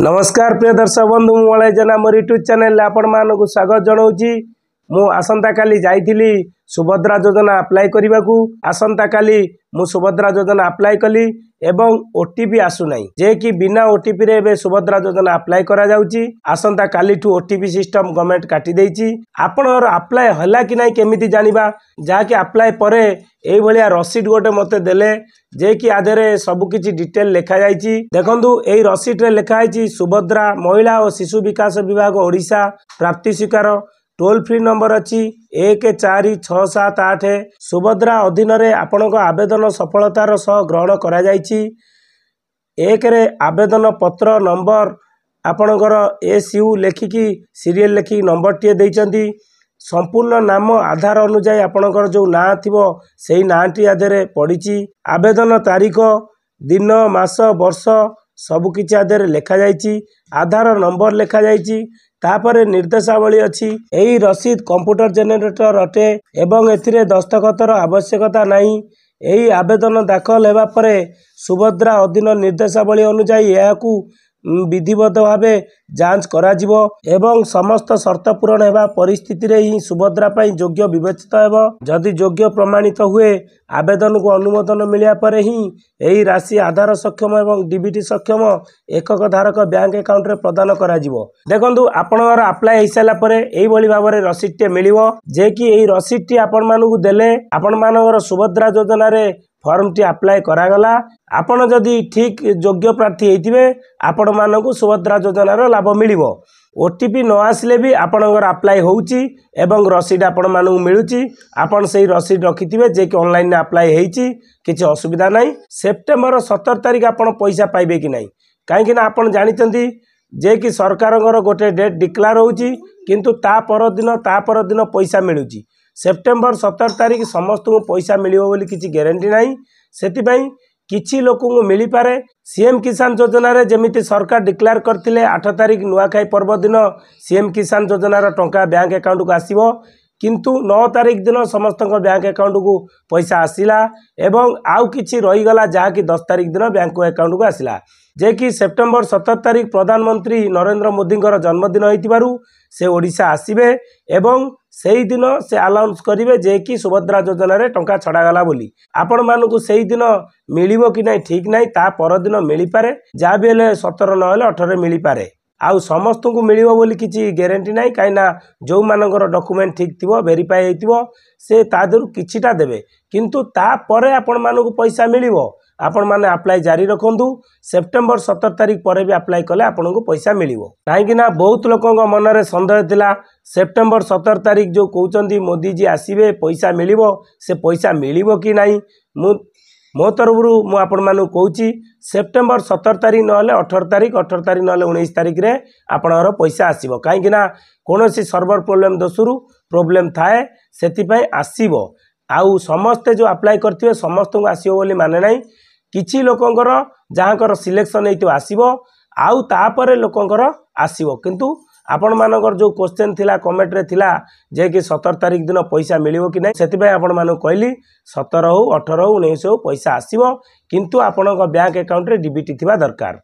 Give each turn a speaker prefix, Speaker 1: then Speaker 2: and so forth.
Speaker 1: नमस्कार प्रिय दर्शक बंधु मुझे जेना मोर यूट्यूब चैनल आपण मानक स्वागत जनाऊँगी। मु आसंता काली जाइथिली सुभद्रा योजना अप्लाई करने को। आसंता काली मु सुभद्रा योजना अप्लाई कली एवं ओटीपी आसुना जे कि बिना ओटीपी रे बे सुभद्रा योजना अप्लाई करा जाउची। आसंता काली ठू ओटीपी सिस्टम गवर्नमेंट काटी देइची। आपनर अप्लाई हला कि नाही केमिति जानिबा जा कि अप्लाई परे एई भलिया रसीद गोटे मते देले जे कि आधेरे सब किछि डिटेल लिखा जाइची। देखंतु एई रसीद रे लिखा आइची सुभद्रा महिला और शिशु विकास विभाग ओडिशा प्राप्ति स्वीकार टोल फ्री नंबर अच्छी 146778। सुभद्रा अधीन रे आपणक आवेदन सफलतार सह ग्रहण करा जाइछि। एक रे आवेदन पत्र नंबर आपणकर SU लेखिकी सीरियल लेखिकी नंबर टी देइचंती। संपूर्ण नाम आधार अनुसार आपणकर जो ना थिबो सेही नाटी आधेरे पड़िछि। आवेदन तारीख दिन मास वर्ष सब किछि आधेरे लिखा जाइछि। आधार नंबर लिखा जाइछि। तापरे निर्देशावली अच्छी। यही रसीद कंप्यूटर जेनेरेटर अटे एवं एथिरे दस्तखतर आवश्यकता नहीं। यही आवेदन दाखल हेबा परे सुभद्रा अधीन निर्देशावली अनुसार यहाकू विधिवत भावे जांच करा जिवो एवं समस्त शर्त पूरण हेबा परिस्थिति रे ही सुभद्रा पई योग्य विवेचित हेबो। जदि योग्य प्रमाणित हुए आवेदन को अनुमोदन मिलिया परे ही यही राशि आधार सक्षम एवं डीबीटी सक्षम एकक धारक बैंक अकाउंट रे प्रदान करा जिवो। देखंतु आपनर अप्लाई हिसाला परे एई भली भाबरे रसीद टे मिलिवो जे कि एई रसीद टी आपन मानकु देले आपन मानकर सुभद्रा योजना रे फॉर्म टी अप्लाई करागला। आपण जदि ठीक योग्य प्रार्थी होइतिबे आपण मानकु सुभद्रा योजनार लाभ मिलिबो। ओटीपी न आसले भी आपणकर अप्लाई होउची एवं रसीद आपण मानकु मिलुची। आपण सेही रसीद रखिथिबे जे कि ऑनलाइन अप्लाई हेइची किछि असुविधा नाही। सेप्टेम्बर 17 तारिख आपण पैसा पाइबे कि नाही काहे कि ना आपण जानिचंती जे कि सरकारଙ୍କର गोटे डेट डिक्लेयर होउची किंतु ता पर दिन पैसा मिलुची। सेप्टेम्बर 17 तारिख समस्त को पैसा मिलिबो बोली किछि गारंटी नाही। सेतिपई किछि लोक को मिली पारे। सीएम किसान योजना रे जेमिति सरकार डिक्लेयर करथिले 8 तारिख नुआखाई पर्व दिन सीएम किसान योजना रा टंका बैंक अकाउंट को आसीबो किंतु 9 तारिख दिन समस्त बैंक अकाउंट को पैसा आसिला एवं आउ किछि रही गला जा कि 10 तारिख दिन बैंक अकाउंट को आसिला जे कि सेप्टेम्बर 17 तारिख प्रधानमंत्री नरेंद्र मोदी जन्मदिन होइतिबारु से ओडिशा आसीबे एवं सेही दिन से अनाउंस करिवे जे कि सुभद्रा योजना रे टंका छड़ा गला बोली। आपण मानकु सेही दिन मिलिबो कि नाही ठीक नाही ता पर दिन मिली पारे जा भी हेले 17 न हेले 18 मिली पारे। आउ समस्त को मिलिबो बोली किछि गारंटी नाही काइना जो मानकर डॉक्यूमेंट ठीक थिबो वेरीफाई हेतिबो से तादरु किछिटा देबे किंतु ता परे आपण मानकु पैसा मिलिबो। आपण माने अप्लाई जारी रखंतु। सेप्टेम्बर 17 तारिख पर भी अप्लाई कले आपण को पैसा मिलिबो काहेकि ना बहुत लोकंग मनरे संदेह थिला सेप्टेम्बर 17 तारिख जो कहउचंदी मोदी जी आसीबे पैसा मिलिबो से पैसा मिलिबो कि नाही। मो तरफरु मु आपण मानु कहउची सेप्टेम्बर 17 तारिख नहले 18 तारिख नहले 19 तारिख रे आपणर पैसा आसीबो काहेकि ना कोनोसी सर्वर प्रॉब्लम दोसुरु प्रॉब्लम थाए सेति पय आसीबो। आउ समस्ते जो अप्लाई करथिबे समस्त को आसीबो बोली माने नाही। किछि लोकंकर जहाँकर सिलेक्शन हेतु आसीबो आउ तापरे लोकंकर आसीबो किंतु आपण मानकर जो क्वेश्चन थिला कमेंट रे थिला जे कि 17 तारिख दिन पैसा मिलिबो कि नाही सेति पय आपण मानु कहली 17 हो 18 हो 19 हो पैसा आसीबो किंतु आपणक बैंक अकाउंट रे डीबीटी थिबा दरकार।